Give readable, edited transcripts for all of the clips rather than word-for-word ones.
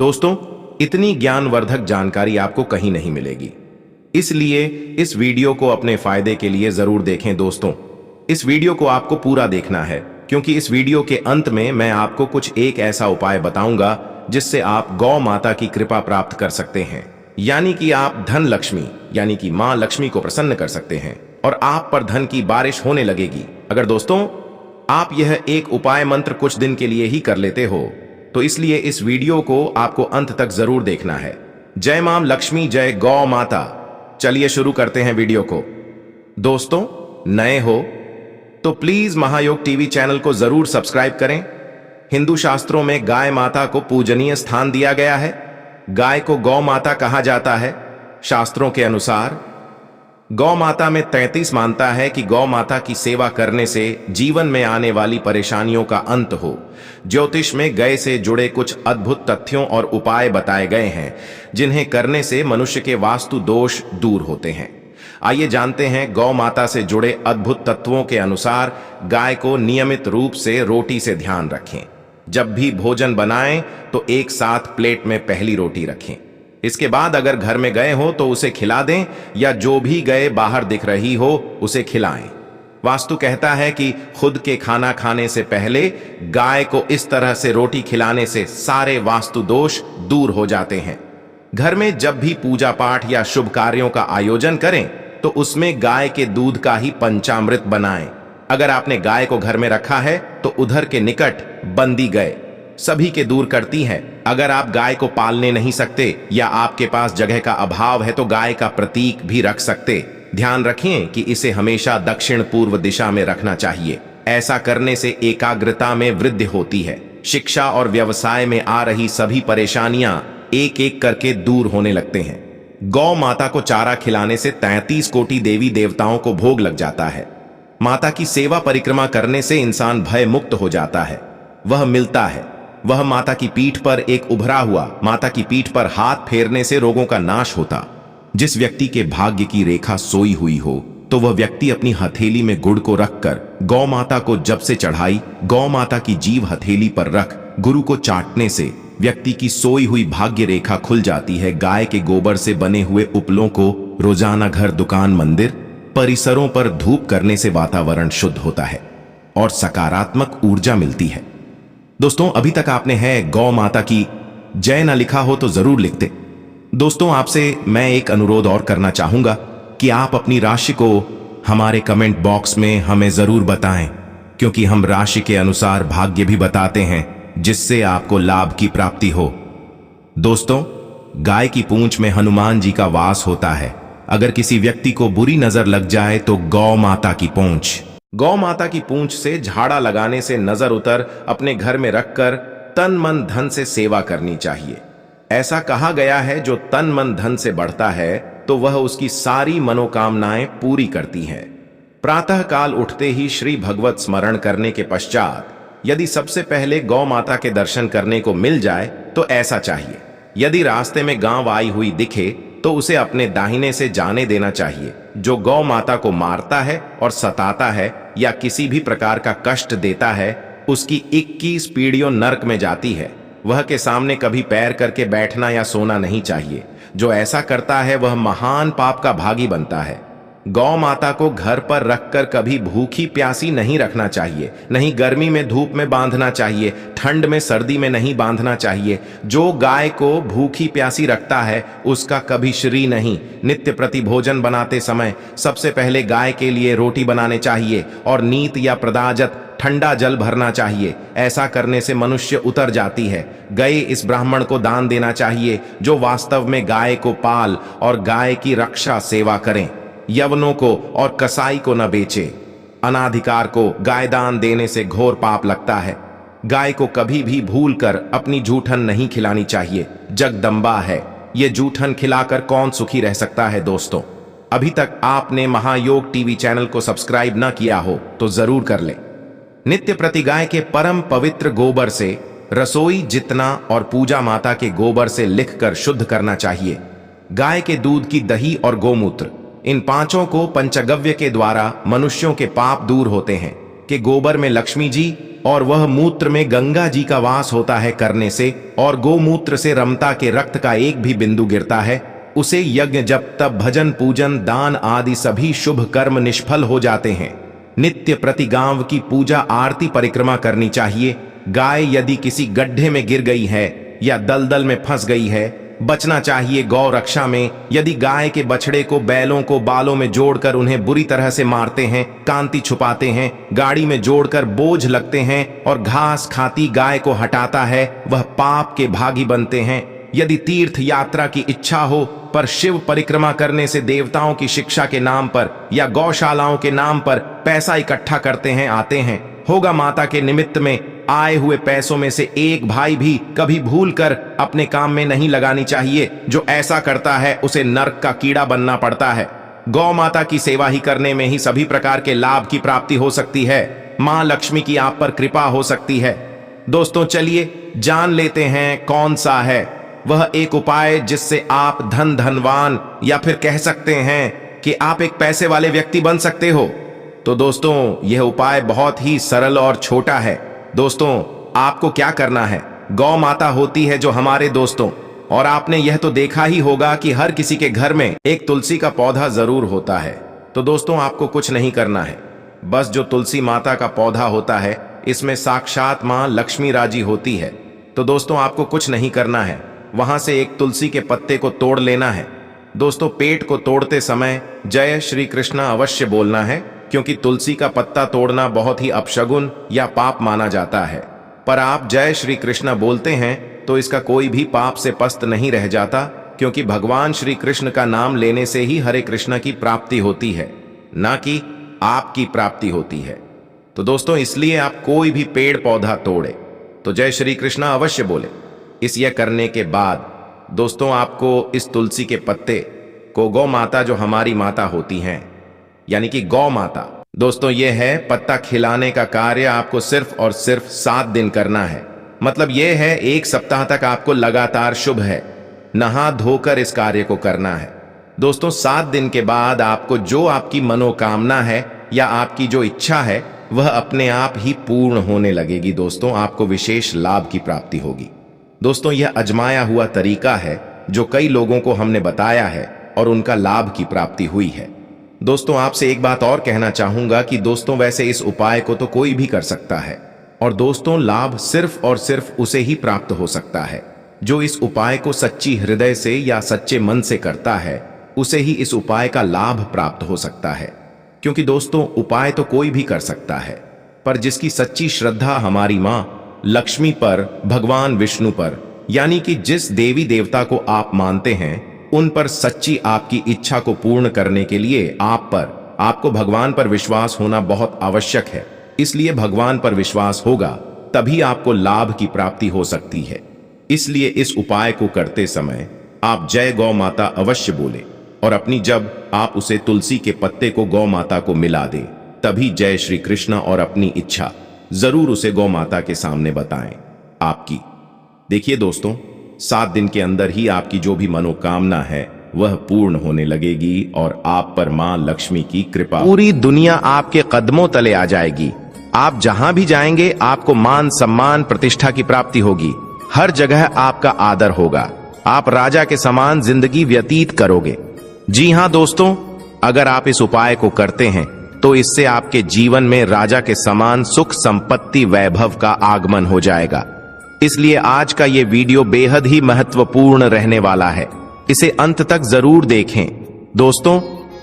दोस्तों, इतनी ज्ञानवर्धक जानकारी आपको कहीं नहीं मिलेगी। इसलिए इस वीडियो को अपने फायदे के लिए जरूर देखें। दोस्तों, इस वीडियो को आपको पूरा देखना है, क्योंकि इस वीडियो के अंत में मैं आपको कुछ एक ऐसा उपाय बताऊंगा जिससे आप गौ माता की कृपा प्राप्त कर सकते हैं। यानी कि आप धन लक्ष्मी यानी कि मां लक्ष्मी को प्रसन्न कर सकते हैं और आप पर धन की बारिश होने लगेगी। अगर दोस्तों आप यह एक उपाय मंत्र कुछ दिन के लिए ही कर लेते हो, तो इसलिए इस वीडियो को आपको अंत तक जरूर देखना है। जय मां लक्ष्मी, जय गौ माता। चलिए शुरू करते हैं वीडियो को। दोस्तों, नए हो तो प्लीज महायोग टीवी चैनल को जरूर सब्सक्राइब करें। हिंदू शास्त्रों में गाय माता को पूजनीय स्थान दिया गया है। गाय को गौ माता कहा जाता है। शास्त्रों के अनुसार गौ माता में 33 मानता है कि गौ माता की सेवा करने से जीवन में आने वाली परेशानियों का अंत हो। ज्योतिष में गाय से जुड़े कुछ अद्भुत तथ्यों और उपाय बताए गए हैं, जिन्हें करने से मनुष्य के वास्तु दोष दूर होते हैं। आइए जानते हैं गौ माता से जुड़े अद्भुत तत्वों के अनुसार गाय को नियमित रूप से रोटी से ध्यान रखें। जब भी भोजन बनाएं तो एक साथ प्लेट में पहली रोटी रखें। इसके बाद अगर घर में गए हो तो उसे खिला दें, या जो भी गए बाहर दिख रही हो उसे खिलाएं। वास्तु कहता है कि खुद के खाना खाने से पहले गाय को इस तरह से रोटी खिलाने से सारे वास्तु दोष दूर हो जाते हैं। घर में जब भी पूजा पाठ या शुभ कार्यों का आयोजन करें तो उसमें गाय के दूध का ही पंचामृत बनाएं। अगर आपने गाय को घर में रखा है तो उधर के निकट बंदी गाय सभी के दूर करती है। अगर आप गाय को पालने नहीं सकते या आपके पास जगह का अभाव है तो गाय का प्रतीक भी रख सकते। ध्यान रखें कि इसे हमेशा दक्षिण पूर्व दिशा में रखना चाहिए। ऐसा करने से एकाग्रता में वृद्धि होती है। शिक्षा और व्यवसाय में आ रही सभी परेशानियां एक एक करके दूर होने लगते हैं। गौ माता को चारा खिलाने से 33 कोटि देवी देवताओं को भोग लग जाता है। माता की सेवा परिक्रमा करने से इंसान भय मुक्त हो जाता है। वह मिलता है। वह माता की पीठ पर एक उभरा हुआ माता की पीठ पर हाथ फेरने से रोगों का नाश होता। जिस व्यक्ति के भाग्य की रेखा सोई हुई हो तो वह व्यक्ति अपनी हथेली में गुड़ को रखकर गौ माता को जब से चढ़ाई, गौ माता की जीभ हथेली पर रख गुरु को चाटने से व्यक्ति की सोई हुई भाग्य रेखा खुल जाती है। गाय के गोबर से बने हुए उपलों को रोजाना घर, दुकान, मंदिर परिसरों पर धूप करने से वातावरण शुद्ध होता है और सकारात्मक ऊर्जा मिलती है। दोस्तों, अभी तक आपने है गौ माता की जय न लिखा हो तो जरूर लिख दे। दोस्तों, आपसे मैं एक अनुरोध और करना चाहूंगा कि आप अपनी राशि को हमारे कमेंट बॉक्स में हमें जरूर बताएं, क्योंकि हम राशि के अनुसार भाग्य भी बताते हैं, जिससे आपको लाभ की प्राप्ति हो। दोस्तों, गाय की पूंछ में हनुमान जी का वास होता है। अगर किसी व्यक्ति को बुरी नजर लग जाए तो गौ माता की पूंछ से झाड़ा लगाने से नजर उतर अपने घर में रखकर तन मन धन से सेवा करनी चाहिए। ऐसा कहा गया है, जो तन मन धन से बढ़ता है तो वह उसकी सारी मनोकामनाएं पूरी करती है। प्रातः काल उठते ही श्री भगवत स्मरण करने के पश्चात यदि सबसे पहले गौ माता के दर्शन करने को मिल जाए तो ऐसा चाहिए। यदि रास्ते में गांव आई हुई दिखे तो उसे अपने दाहिने से जाने देना चाहिए। जो गौ माता को मारता है और सताता है या किसी भी प्रकार का कष्ट देता है, उसकी 21 पीढ़ियों नरक में जाती है। वह के सामने कभी पैर करके बैठना या सोना नहीं चाहिए। जो ऐसा करता है वह महान पाप का भागी बनता है। गौ माता को घर पर रखकर कभी भूखी प्यासी नहीं रखना चाहिए। नहीं गर्मी में धूप में बांधना चाहिए, ठंड में सर्दी में नहीं बांधना चाहिए। जो गाय को भूखी प्यासी रखता है उसका कभी श्री नहीं। नित्य प्रति भोजन बनाते समय सबसे पहले गाय के लिए रोटी बनाने चाहिए और नीत या प्रदाजत ठंडा जल भरना चाहिए। ऐसा करने से मनुष्य उतर जाती है। गाय इस ब्राह्मण को दान देना चाहिए जो वास्तव में गाय को पाल और गाय की रक्षा सेवा करें। यवनों को और कसाई को न बेचे। अनाधिकार को गाय दान देने से घोर पाप लगता है। गाय को कभी भी भूलकर अपनी जूठन नहीं खिलानी चाहिए। जगदम्बा है, ये जूठन खिलाकर कौन सुखी रह सकता है। दोस्तों, अभी तक आपने महायोग टीवी चैनल को सब्सक्राइब न किया हो तो जरूर कर ले। नित्य प्रति गाय के परम पवित्र गोबर से रसोई जितना और पूजा माता के गोबर से लिखकर शुद्ध करना चाहिए। गाय के दूध की दही और गोमूत्र, इन पांचों को पंचगव्य के द्वारा मनुष्यों के पाप दूर होते हैं। कि गोबर में लक्ष्मी जी और वह मूत्र में गंगा जी का वास होता है करने से, और गोमूत्र से रमता के रक्त का एक भी बिंदु गिरता है, उसे यज्ञ जप तप भजन पूजन दान आदि सभी शुभ कर्म निष्फल हो जाते हैं। नित्य प्रति गांव की पूजा आरती परिक्रमा करनी चाहिए। गाय यदि किसी गड्ढे में गिर गई है या दलदल में फंस गई है, बचना चाहिए गौ रक्षा में। यदि गाय के बछड़े को बैलों को बालों में जोड़कर उन्हें बुरी तरह से मारते हैं, कांति छुपाते हैं, गाड़ी में जोड़कर बोझ लगते हैं और घास खाती गाय को हटाता है, वह पाप के भागी बनते हैं। यदि तीर्थ यात्रा की इच्छा हो पर शिव परिक्रमा करने से देवताओं की शिक्षा के नाम पर या गौशालाओं के नाम पर पैसा इकट्ठा करते हैं आते हैं, होगा माता के निमित्त में आए हुए पैसों में से एक भाई भी कभी भूलकर अपने काम में नहीं लगानी चाहिए। जो ऐसा करता है उसे नरक का कीड़ा बनना पड़ता है। गौ माता की सेवा ही करने में ही सभी प्रकार के लाभ की प्राप्ति हो सकती है। मां लक्ष्मी की आप पर कृपा हो सकती है। दोस्तों चलिए जान लेते हैं कौन सा है वह एक उपाय जिससे आप धनवान या फिर कह सकते हैं कि आप एक पैसे वाले व्यक्ति बन सकते हो। तो दोस्तों यह उपाय बहुत ही सरल और छोटा है। दोस्तों आपको क्या करना है, गौ माता होती है जो हमारे दोस्तों, और आपने यह तो देखा ही होगा कि हर किसी के घर में एक तुलसी का पौधा जरूर होता है। तो दोस्तों आपको कुछ नहीं करना है, बस जो तुलसी माता का पौधा होता है इसमें साक्षात मां लक्ष्मी राजी होती है। तो दोस्तों आपको कुछ नहीं करना है, वहां से एक तुलसी के पत्ते को तोड़ लेना है। दोस्तों पेट को तोड़ते समय जय श्री कृष्ण अवश्य बोलना है, क्योंकि तुलसी का पत्ता तोड़ना बहुत ही अपशगुन या पाप माना जाता है। पर आप जय श्री कृष्ण बोलते हैं तो इसका कोई भी पाप से पस्त नहीं रह जाता, क्योंकि भगवान श्री कृष्ण का नाम लेने से ही हरे कृष्ण की प्राप्ति होती है, ना कि आपकी प्राप्ति होती है। तो दोस्तों इसलिए आप कोई भी पेड़ पौधा तोड़े तो जय श्री कृष्ण अवश्य बोले। इस यह करने के बाद दोस्तों आपको इस तुलसी के पत्ते को गौ माता जो हमारी माता होती हैं यानी कि गौ माता, दोस्तों यह है पत्ता खिलाने का कार्य आपको सिर्फ और सिर्फ 7 दिन करना है। मतलब यह है 1 सप्ताह तक आपको लगातार शुभ है नहा धोकर इस कार्य को करना है। दोस्तों 7 दिन के बाद आपको जो आपकी मनोकामना है या आपकी जो इच्छा है वह अपने आप ही पूर्ण होने लगेगी। दोस्तों आपको विशेष लाभ की प्राप्ति होगी। दोस्तों यह अजमाया हुआ तरीका है जो कई लोगों को हमने बताया है और उनका लाभ की प्राप्ति हुई है। दोस्तों आपसे एक बात और कहना चाहूंगा कि दोस्तों वैसे इस उपाय को तो कोई भी कर सकता है, और दोस्तों लाभ सिर्फ और सिर्फ उसे ही प्राप्त हो सकता है जो इस उपाय को सच्ची हृदय से या सच्चे मन से करता है, उसे ही इस उपाय का लाभ प्राप्त हो सकता है। क्योंकि दोस्तों उपाय तो कोई भी कर सकता है, पर जिसकी सच्ची श्रद्धा हमारी मां लक्ष्मी पर, भगवान विष्णु पर, यानी कि जिस देवी देवता को आप मानते हैं उन पर सच्ची आपकी इच्छा को पूर्ण करने के लिए आपको भगवान पर विश्वास होना बहुत आवश्यक है। इसलिए भगवान पर विश्वास होगा तभी आपको लाभ की प्राप्ति हो सकती है। इसलिए इस उपाय को करते समय आप जय गौ माता अवश्य बोले, और अपनी जब आप उसे तुलसी के पत्ते को गौ माता को मिला दे तभी जय श्री कृष्ण और अपनी इच्छा जरूर उसे गौ माता के सामने बताएं आपकी। देखिए दोस्तों 7 दिन के अंदर ही आपकी जो भी मनोकामना है वह पूर्ण होने लगेगी और आप पर मां लक्ष्मी की कृपा, पूरी दुनिया आपके कदमों तले आ जाएगी। आप जहां भी जाएंगे आपको मान सम्मान प्रतिष्ठा की प्राप्ति होगी। हर जगह आपका आदर होगा। आप राजा के समान जिंदगी व्यतीत करोगे। जी हां दोस्तों, अगर आप इस उपाय को करते हैं तो इससे आपके जीवन में राजा के समान सुख संपत्ति वैभव का आगमन हो जाएगा। इसलिए आज का ये वीडियो बेहद ही महत्वपूर्ण रहने वाला है, इसे अंत तक जरूर देखें। दोस्तों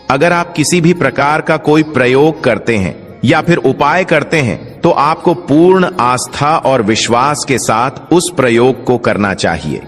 अगर आप किसी भी प्रकार का कोई प्रयोग करते हैं या फिर उपाय करते हैं तो आपको पूर्ण आस्था और विश्वास के साथ उस प्रयोग को करना चाहिए।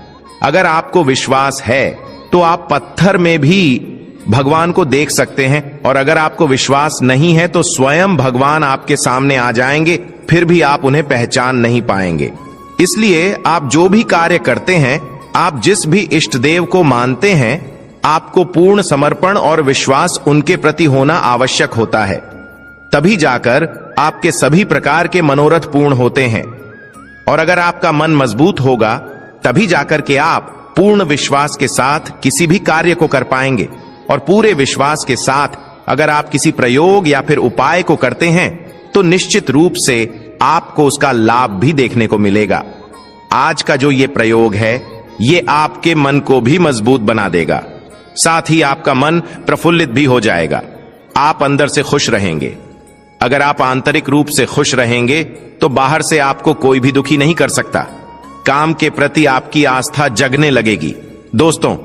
अगर आपको विश्वास है तो आप पत्थर में भी भगवान को देख सकते हैं, और अगर आपको विश्वास नहीं है तो स्वयं भगवान आपके सामने आ जाएंगे, फिर भी आप उन्हें पहचान नहीं पाएंगे। इसलिए आप जो भी कार्य करते हैं, आप जिस भी इष्ट देव को मानते हैं, आपको पूर्ण समर्पण और विश्वास उनके प्रति होना आवश्यक होता है। तभी जाकर आपके सभी प्रकार के मनोरथ पूर्ण होते हैं। और अगर आपका मन मजबूत होगा तभी जाकर के आप पूर्ण विश्वास के साथ किसी भी कार्य को कर पाएंगे। और पूरे विश्वास के साथ अगर आप किसी प्रयोग या फिर उपाय को करते हैं तो निश्चित रूप से आपको उसका लाभ भी देखने को मिलेगा। आज का जो ये प्रयोग है, ये आपके मन को भी मजबूत बना देगा, साथ ही आपका मन प्रफुल्लित भी हो जाएगा। आप अंदर से खुश रहेंगे। अगर आप आंतरिक रूप से खुश रहेंगे तो बाहर से आपको कोई भी दुखी नहीं कर सकता। काम के प्रति आपकी आस्था जगने लगेगी। दोस्तों,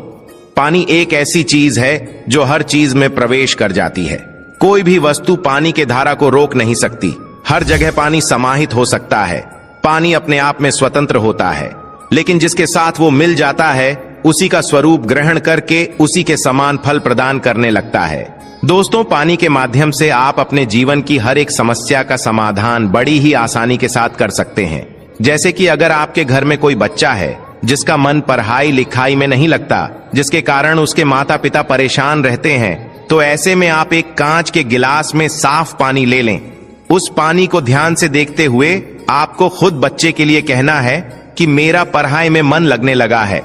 पानी एक ऐसी चीज है जो हर चीज में प्रवेश कर जाती है। कोई भी वस्तु पानी के धारा को रोक नहीं सकती। हर जगह पानी समाहित हो सकता है। पानी अपने आप में स्वतंत्र होता है, लेकिन जिसके साथ वो मिल जाता है उसी का स्वरूप ग्रहण करके उसी के समान फल प्रदान करने लगता है। दोस्तों, पानी के माध्यम से आप अपने जीवन की हर एक समस्या का समाधान बड़ी ही आसानी के साथ कर सकते हैं। जैसे कि अगर आपके घर में कोई बच्चा है जिसका मन पढ़ाई लिखाई में नहीं लगता, जिसके कारण उसके माता पिता परेशान रहते हैं, तो ऐसे में आप एक कांच के गिलास में साफ पानी ले लें। उस पानी को ध्यान से देखते हुए आपको खुद बच्चे के लिए कहना है कि मेरा पढ़ाई में मन लगने लगा है,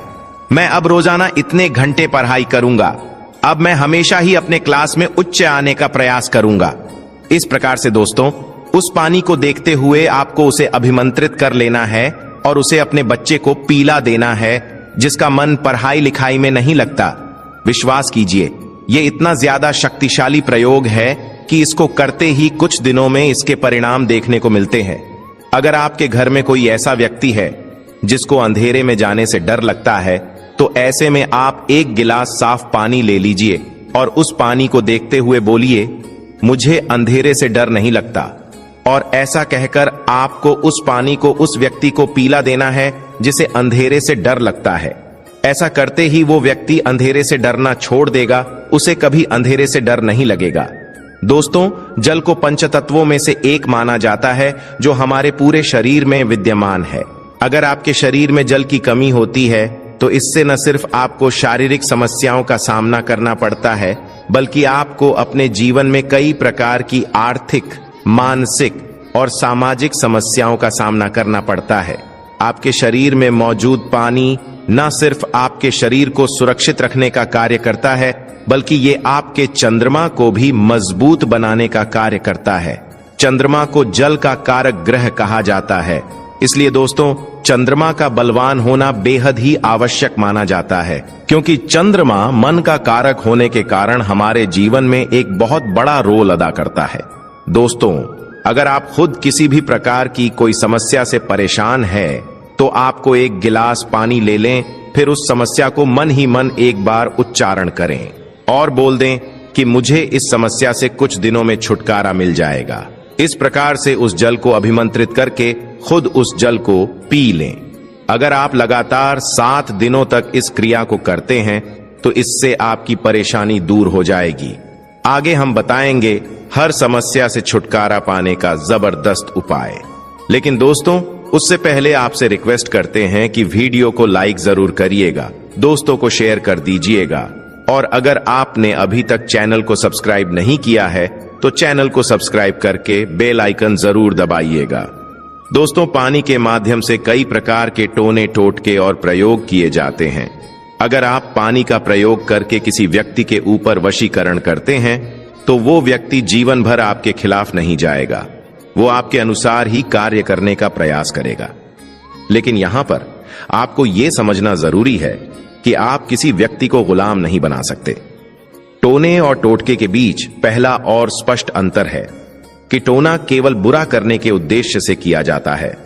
मैं अब रोजाना इतने घंटे पढ़ाई करूंगा, अब मैं हमेशा ही अपने क्लास में उच्च आने का प्रयास करूंगा। इस प्रकार से दोस्तों, उस पानी को देखते हुए आपको उसे अभिमंत्रित कर लेना है और उसे अपने बच्चे को पीला देना है जिसका मन पढ़ाई लिखाई में नहीं लगता। विश्वास कीजिए, ये इतना ज्यादा शक्तिशाली प्रयोग है कि इसको करते ही कुछ दिनों में इसके परिणाम देखने को मिलते हैं। अगर आपके घर में कोई ऐसा व्यक्ति है जिसको अंधेरे में जाने से डर लगता है, तो ऐसे में आप एक गिलास साफ पानी ले लीजिए और उस पानी को देखते हुए बोलिए, मुझे अंधेरे से डर नहीं लगता। और ऐसा कहकर आपको उस पानी को उस व्यक्ति को पीला देना है जिसे अंधेरे से डर लगता है। ऐसा करते ही वो व्यक्ति अंधेरे से डरना छोड़ देगा, उसे कभी अंधेरे से डर नहीं लगेगा। दोस्तों, जल को पंचतत्वों में से एक माना जाता है जो हमारे पूरे शरीर में विद्यमान है। अगर आपके शरीर में जल की कमी होती है तो इससे न सिर्फ आपको शारीरिक समस्याओं का सामना करना पड़ता है, बल्कि आपको अपने जीवन में कई प्रकार की आर्थिक, मानसिक और सामाजिक समस्याओं का सामना करना पड़ता है। आपके शरीर में मौजूद पानी न सिर्फ आपके शरीर को सुरक्षित रखने का कार्य करता है, बल्कि ये आपके चंद्रमा को भी मजबूत बनाने का कार्य करता है। चंद्रमा को जल का कारक ग्रह कहा जाता है, इसलिए दोस्तों, चंद्रमा का बलवान होना बेहद ही आवश्यक माना जाता है, क्योंकि चंद्रमा मन का कारक होने के कारण हमारे जीवन में एक बहुत बड़ा रोल अदा करता है। दोस्तों, अगर आप खुद किसी भी प्रकार की कोई समस्या से परेशान हैं, तो आपको एक गिलास पानी ले लें, फिर उस समस्या को मन ही मन एक बार उच्चारण करें और बोल दें कि मुझे इस समस्या से कुछ दिनों में छुटकारा मिल जाएगा। इस प्रकार से उस जल को अभिमंत्रित करके खुद उस जल को पी लें। अगर आप लगातार 7 दिनों तक इस क्रिया को करते हैं तो इससे आपकी परेशानी दूर हो जाएगी। आगे हम बताएंगे हर समस्या से छुटकारा पाने का जबरदस्त उपाय। लेकिन दोस्तों, उससे पहले आपसे रिक्वेस्ट करते हैं कि वीडियो को लाइक जरूर करिएगा, दोस्तों को शेयर कर दीजिएगा, और अगर आपने अभी तक चैनल को सब्सक्राइब नहीं किया है तो चैनल को सब्सक्राइब करके बेल आइकन जरूर दबाइएगा। दोस्तों, पानी के माध्यम से कई प्रकार के टोने टोटके और प्रयोग किए जाते हैं। अगर आप पानी का प्रयोग करके किसी व्यक्ति के ऊपर वशीकरण करते हैं तो वो व्यक्ति जीवन भर आपके खिलाफ नहीं जाएगा, वो आपके अनुसार ही कार्य करने का प्रयास करेगा। लेकिन यहां पर आपको यह समझना जरूरी है कि आप किसी व्यक्ति को गुलाम नहीं बना सकते। टोने और टोटके के बीच पहला और स्पष्ट अंतर है कि टोना केवल बुरा करने के उद्देश्य से किया जाता है,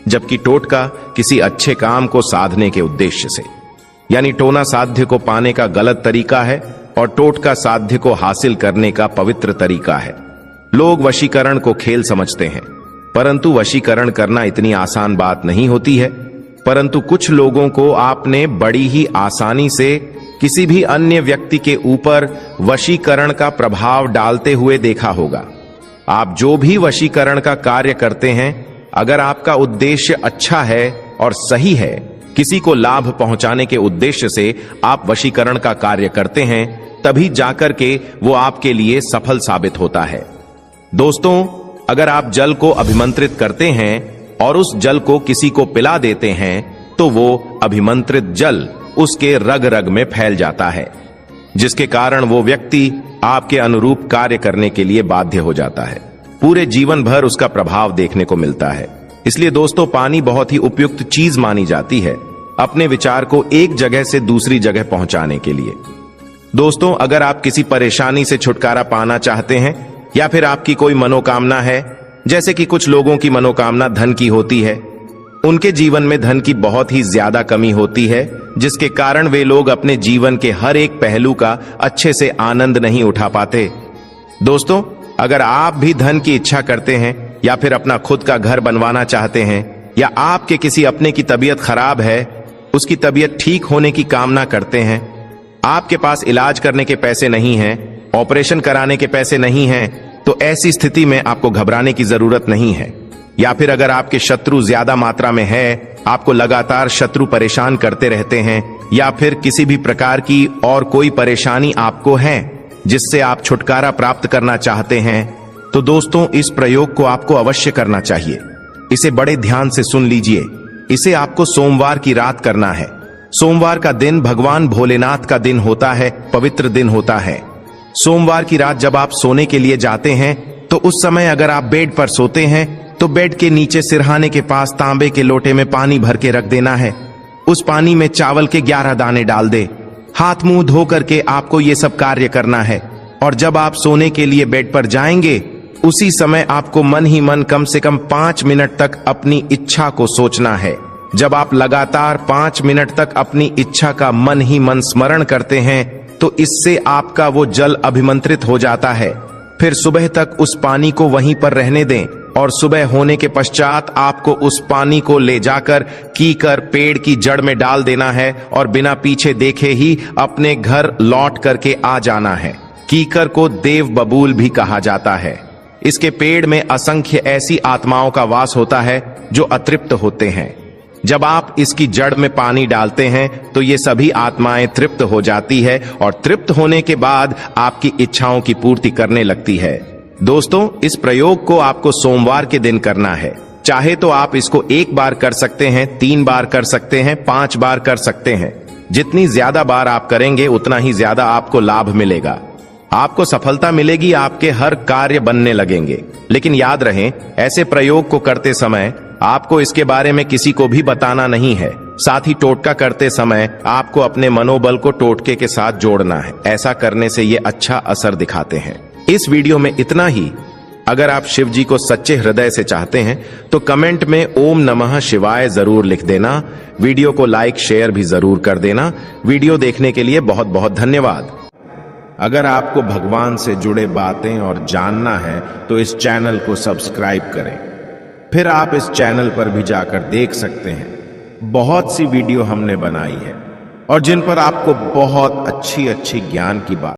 जबकि टोटका किसी अच्छे काम को साधने के उद्देश्य से। यानी टोना साध्य को पाने का गलत तरीका है और टोटका साध्य को हासिल करने का पवित्र तरीका है। लोग वशीकरण को खेल समझते हैं, परंतु वशीकरण करना इतनी आसान बात नहीं होती है। परंतु कुछ लोगों को आपने बड़ी ही आसानी से किसी भी अन्य व्यक्ति के ऊपर वशीकरण का प्रभाव डालते हुए देखा होगा। आप जो भी वशीकरण का कार्य करते हैं, अगर आपका उद्देश्य अच्छा है और सही है, किसी को लाभ पहुंचाने के उद्देश्य से आप वशीकरण का कार्य करते हैं, तभी जाकर के वो आपके लिए सफल साबित होता है। दोस्तों, अगर आप जल को अभिमंत्रित करते हैं और उस जल को किसी को पिला देते हैं, तो वो अभिमंत्रित जल उसके रग रग में फैल जाता है, जिसके कारण वो व्यक्ति आपके अनुरूप कार्य करने के लिए बाध्य हो जाता है। पूरे जीवन भर उसका प्रभाव देखने को मिलता है। इसलिए दोस्तों, पानी बहुत ही उपयुक्त चीज मानी जाती है अपने विचार को एक जगह से दूसरी जगह पहुंचाने के लिए। दोस्तों, अगर आप किसी परेशानी से छुटकारा पाना चाहते हैं या फिर आपकी कोई मनोकामना है, जैसे कि कुछ लोगों की मनोकामना धन की होती है, उनके जीवन में धन की बहुत ही ज्यादा कमी होती है, जिसके कारण वे लोग अपने जीवन के हर एक पहलू का अच्छे से आनंद नहीं उठा पाते। दोस्तों, अगर आप भी धन की इच्छा करते हैं या फिर अपना खुद का घर बनवाना चाहते हैं, या आपके किसी अपने की तबीयत खराब है, उसकी तबीयत ठीक होने की कामना करते हैं, आपके पास इलाज करने के पैसे नहीं हैं, ऑपरेशन कराने के पैसे नहीं हैं, तो ऐसी स्थिति में आपको घबराने की जरूरत नहीं है। या फिर अगर आपके शत्रु ज्यादा मात्रा में है, आपको लगातार शत्रु परेशान करते रहते हैं, या फिर किसी भी प्रकार की और कोई परेशानी आपको है जिससे आप छुटकारा प्राप्त करना चाहते हैं, तो दोस्तों, इस प्रयोग को आपको अवश्य करना चाहिए। इसे बड़े ध्यान से सुन लीजिए। इसे आपको सोमवार की रात करना है। सोमवार का दिन भगवान भोलेनाथ का दिन होता है, पवित्र दिन होता है। सोमवार की रात जब आप सोने के लिए जाते हैं, तो उस समय अगर आप बेड पर सोते हैं तो बेड के नीचे सिरहाने के पास तांबे के लोटे में पानी भर के रख देना है। उस पानी में चावल के 11 दाने डाल दे। हाथ मुंह धो करके आपको ये सब कार्य करना है। और जब आप सोने के लिए बेड पर जाएंगे, उसी समय आपको मन ही मन कम से कम 5 मिनट तक अपनी इच्छा को सोचना है। जब आप लगातार 5 मिनट तक अपनी इच्छा का मन ही मन स्मरण करते हैं, तो इससे आपका वो जल अभिमंत्रित हो जाता है। फिर सुबह तक उस पानी को वहीं पर रहने दें, और सुबह होने के पश्चात आपको उस पानी को ले जाकर कीकर पेड़ की जड़ में डाल देना है, और बिना पीछे देखे ही अपने घर लौट करके आ जाना है। कीकर को देव बबूल भी कहा जाता है। इसके पेड़ में असंख्य ऐसी आत्माओं का वास होता है जो अतृप्त होते हैं। जब आप इसकी जड़ में पानी डालते हैं तो ये सभी आत्माएं तृप्त हो जाती है, और तृप्त होने के बाद आपकी इच्छाओं की पूर्ति करने लगती है। दोस्तों, इस प्रयोग को आपको सोमवार के दिन करना है। चाहे तो आप इसको 1 बार कर सकते हैं, 3 बार कर सकते हैं, 5 बार कर सकते हैं। जितनी ज्यादा बार आप करेंगे उतना ही ज्यादा आपको लाभ मिलेगा। आपको सफलता मिलेगी, आपके हर कार्य बनने लगेंगे। लेकिन याद रहे, ऐसे प्रयोग को करते समय आपको इसके बारे में किसी को भी बताना नहीं है। साथ ही टोटका करते समय आपको अपने मनोबल को टोटके के साथ जोड़ना है। ऐसा करने से ये अच्छा असर दिखाते हैं। इस वीडियो में इतना ही। अगर आप शिव जी को सच्चे हृदय से चाहते हैं तो कमेंट में ओम नमः शिवाय जरूर लिख देना। वीडियो को लाइक शेयर भी जरूर कर देना। वीडियो देखने के लिए बहुत बहुत धन्यवाद। अगर आपको भगवान से जुड़े बातें और जानना है तो इस चैनल को सब्सक्राइब करें। फिर आप इस चैनल पर भी जाकर देख सकते हैं। बहुत सी वीडियो हमने बनाई है और जिन पर आपको बहुत अच्छी अच्छी ज्ञान की बात